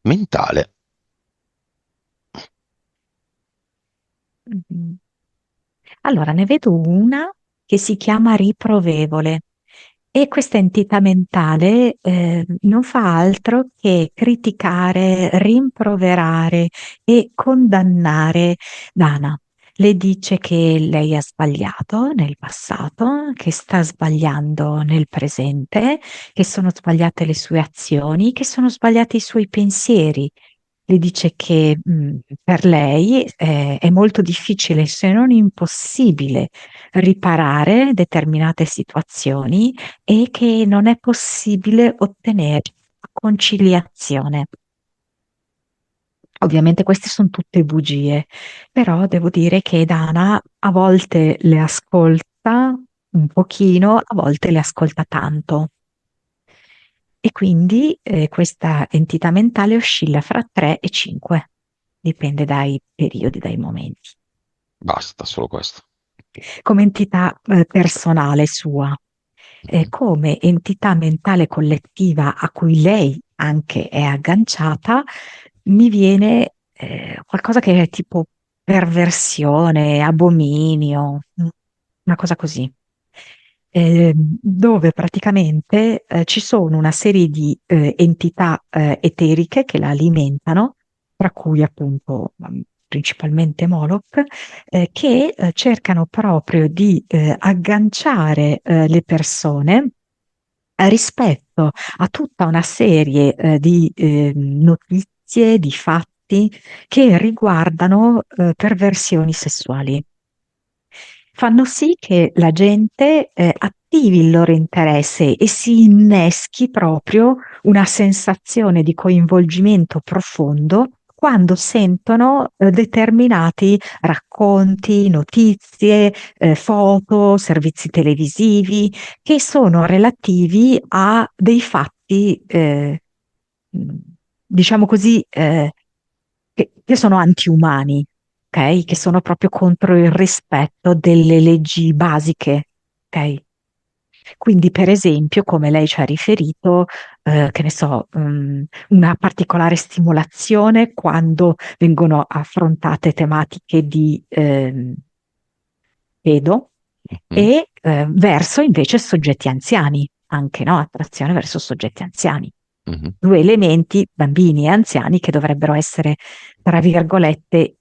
Mentale. Mhm. Allora, ne vedo una che si chiama riprovevole e questa entità mentale non fa altro che criticare, rimproverare e condannare Dana. Le dice che lei ha sbagliato nel passato, che sta sbagliando nel presente, che sono sbagliate le sue azioni, che sono sbagliati i suoi pensieri. Le dice che per lei è molto difficile, se non impossibile, riparare determinate situazioni e che non è possibile ottenere conciliazione. Ovviamente queste sono tutte bugie, però devo dire che Dana a volte le ascolta un pochino, a volte le ascolta tanto. E quindi questa entità mentale oscilla fra 3 e 5, dipende dai periodi, dai momenti. Basta, solo questo. Come entità personale sua, Mhm. come entità mentale collettiva a cui lei anche è agganciata, mi viene qualcosa che è tipo perversione, abominio, una cosa così. Dove praticamente ci sono una serie di entità eteriche che la alimentano, tra cui appunto principalmente Moloch, che cercano proprio di agganciare le persone rispetto a tutta una serie di notizie, di fatti che riguardano perversioni sessuali. Fanno sì che la gente attivi il loro interesse e si inneschi proprio una sensazione di coinvolgimento profondo quando sentono determinati racconti, notizie, foto, servizi televisivi che sono relativi a dei fatti, mh, diciamo così, che sono antiumani, ok? Che sono proprio contro il rispetto delle leggi basiche, ok? Quindi, per esempio, come lei ci ha riferito, che ne so, una particolare stimolazione quando vengono affrontate tematiche di pedo Mhm. e verso invece soggetti anziani, anche no? Attrazione verso soggetti anziani. Mhm. Due elementi, bambini e anziani, che dovrebbero essere, tra virgolette,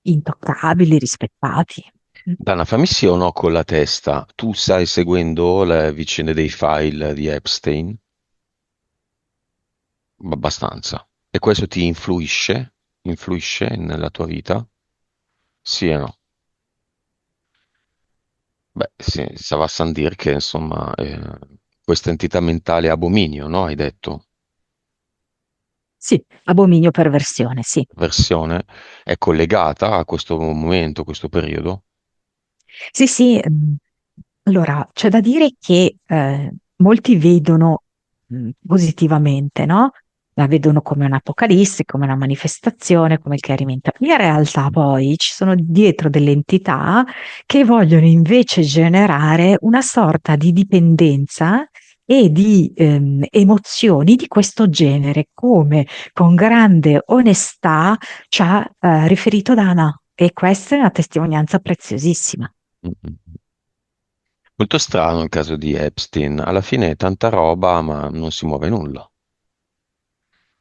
intoccabili, rispettati. Dana, fammi sì o no con la testa. Tu stai seguendo le vicende dei file di Epstein? Abbastanza. E questo ti influisce? Influisce nella tua vita? Sì o no? Beh, sì, ça va sans dire che insomma questa entità mentale abominio, no? Hai detto, Sì, abominio perversione, sì. versione, è collegata a questo momento, a questo periodo? Sì, sì, allora c'è da dire che molti vedono positivamente, no? La vedono come un'apocalisse, come una manifestazione, come il chiarimento. In realtà poi ci sono dietro delle entità che vogliono invece generare una sorta di dipendenza e di emozioni di questo genere, come con grande onestà ci ha riferito Dana. E questa è una testimonianza preziosissima. Mm. Molto strano il caso di Epstein. Alla fine è tanta roba, ma non si muove nulla.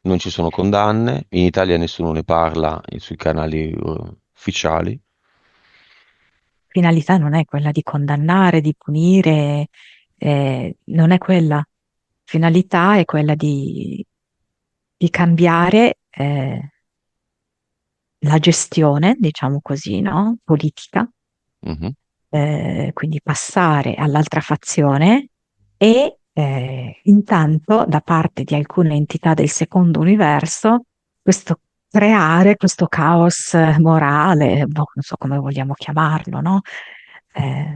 Non ci sono condanne, in Italia nessuno ne parla sui canali ufficiali. Finalità non è quella di condannare, di punire, non è quella. Finalità è quella di cambiare la gestione, diciamo così, no? Politica, Mhm. quindi passare all'altra fazione e intanto da parte di alcune entità del secondo universo questo creare questo caos morale, boh, non so come vogliamo chiamarlo, no?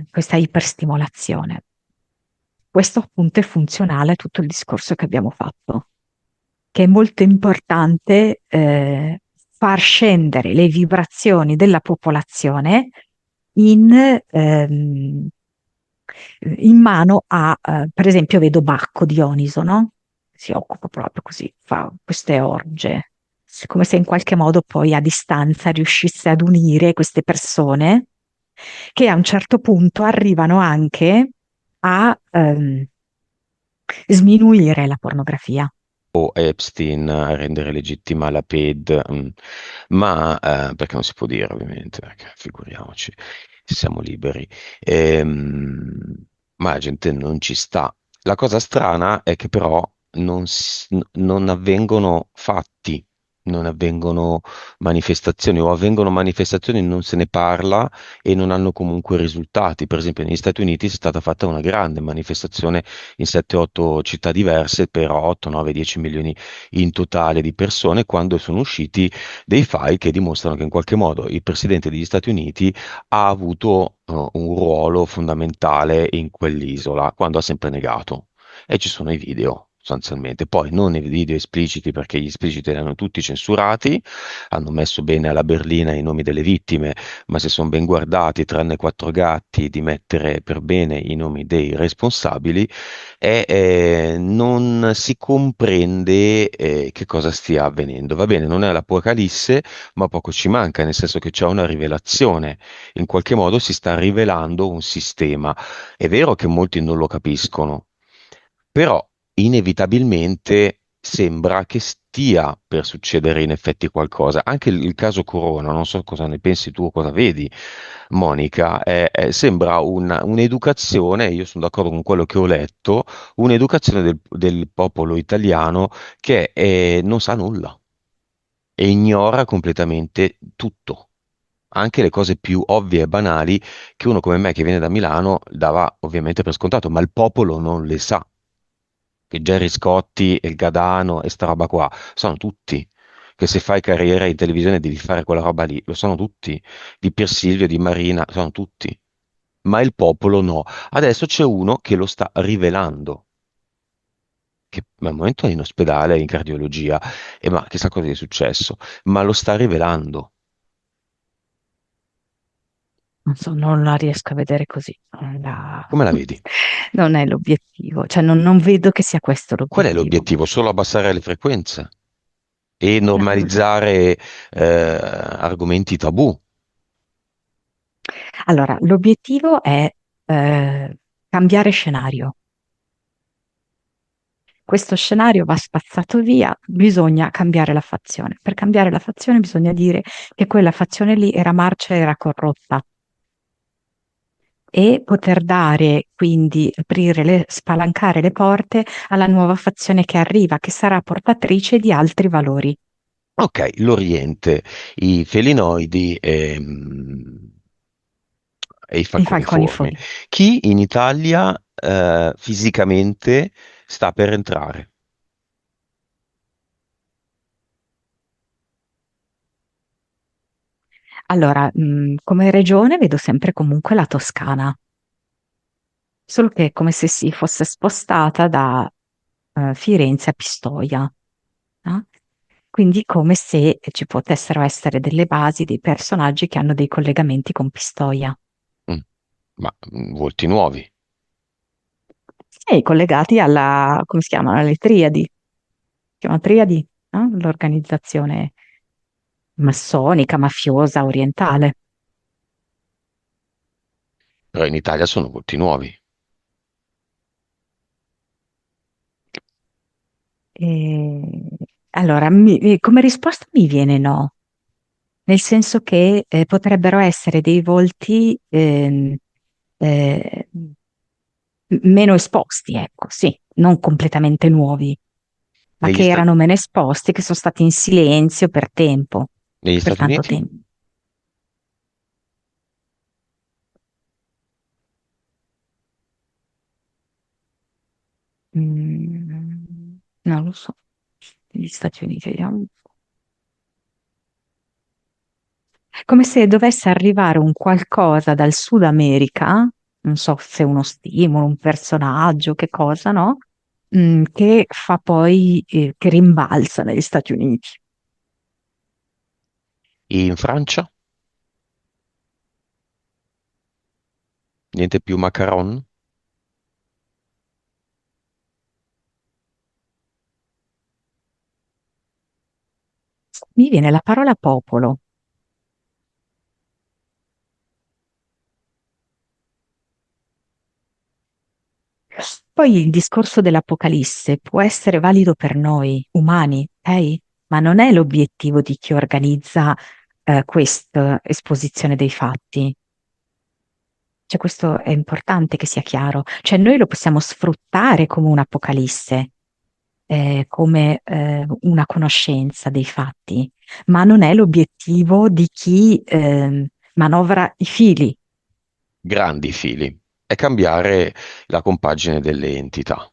Questa iperstimolazione. Questo appunto è funzionale a tutto il discorso che abbiamo fatto, che è molto importante far scendere le vibrazioni della popolazione in, in mano a, per esempio, vedo Bacco Dioniso, no? si occupa proprio così, fa queste orge, come se in qualche modo poi a distanza riuscisse ad unire queste persone che a un certo punto arrivano anche a sminuire la pornografia. O Epstein a rendere legittima la PED, ma perché non si può dire ovviamente, perché figuriamoci, siamo liberi. Ma la gente non ci sta. La cosa strana è che però non avvengono fatti, non avvengono manifestazioni o avvengono manifestazioni e non se ne parla e non hanno comunque risultati. Per esempio, negli Stati Uniti è stata fatta una grande manifestazione in 7-8 città diverse per 8, 9, 10 milioni in totale di persone quando sono usciti dei file che dimostrano che in qualche modo il presidente degli Stati Uniti ha avuto un ruolo fondamentale in quell'isola, quando ha sempre negato. E ci sono i video. Sostanzialmente, poi non i video espliciti perché gli espliciti erano tutti censurati, hanno messo bene alla berlina i nomi delle vittime, ma si sono ben guardati, tranne quattro gatti, di mettere per bene i nomi dei responsabili e non si comprende che cosa stia avvenendo. Va bene, non è l'Apocalisse, ma poco ci manca, nel senso che c'è una rivelazione. In qualche modo si sta rivelando un sistema. È vero che molti non lo capiscono, però inevitabilmente sembra che stia per succedere in effetti qualcosa. Anche il caso Corona, non so cosa ne pensi tu o cosa vedi, Monica, sembra un'educazione, io sono d'accordo con quello che ho letto, un'educazione del popolo italiano che non sa nulla e ignora completamente tutto. Anche le cose più ovvie e banali che uno come me che viene da Milano dava ovviamente per scontato, ma il popolo non le sa. Che Gerry Scotti e il Gadano e sta roba qua, sono tutti. Che se fai carriera in televisione devi fare quella roba lì, lo sono tutti. Di Pier Silvio, di Marina, sono tutti. Ma il popolo no. Adesso c'è uno che lo sta rivelando, che al momento è in ospedale in cardiologia, e ma chissà cosa gli è successo, ma lo sta rivelando. Non so, non la riesco a vedere così. Come la vedi? Non è l'obiettivo, cioè non vedo che sia questo Qual è l'obiettivo. l'obiettivo? Solo abbassare le frequenze e No. normalizzare argomenti tabù. Allora, l'obiettivo è cambiare scenario. Questo scenario va spazzato via, bisogna cambiare la fazione. Per cambiare la fazione bisogna dire che quella fazione lì era marcia e era corrotta e poter dare, quindi aprire spalancare le porte alla nuova fazione che arriva, che sarà portatrice di altri valori. Ok, l'Oriente, i felinoidi e i I falconi falconiformi. fuori. Chi in Italia fisicamente sta per entrare? Allora, come regione vedo sempre comunque la Toscana, solo che è come se si fosse spostata da Firenze a Pistoia, no? Quindi come se ci potessero essere delle basi, dei personaggi che hanno dei collegamenti con Pistoia. Mm, ma volti nuovi. E collegati alla, come si chiamano, alle Triadi. Si chiama Triadi, no? L'organizzazione massonica, mafiosa, orientale. Però in Italia sono volti nuovi. E allora, come risposta mi viene no, nel senso che potrebbero essere dei volti eh, meno esposti, ecco, sì, non completamente nuovi, ma Negli, che Sta- erano meno esposti, che sono stati in silenzio per tempo, negli per Stati tanto Uniti? tempo. Non lo so, negli Stati Uniti, vediamo. È come se dovesse arrivare un qualcosa dal Sud America, non so se uno stimolo, un personaggio, che cosa, no? Che fa poi, che rimbalza negli Stati Uniti. In Francia? Niente più Macaron? Mi viene la parola popolo. Poi il discorso dell'Apocalisse può essere valido per noi umani, ok? Ma non è l'obiettivo di chi organizza questa esposizione dei fatti. Cioè, questo è importante che sia chiaro. Cioè, noi lo possiamo sfruttare come un'Apocalisse, come una conoscenza dei fatti, ma non è l'obiettivo di chi manovra i fili. Grandi fili, è cambiare la compagine delle entità.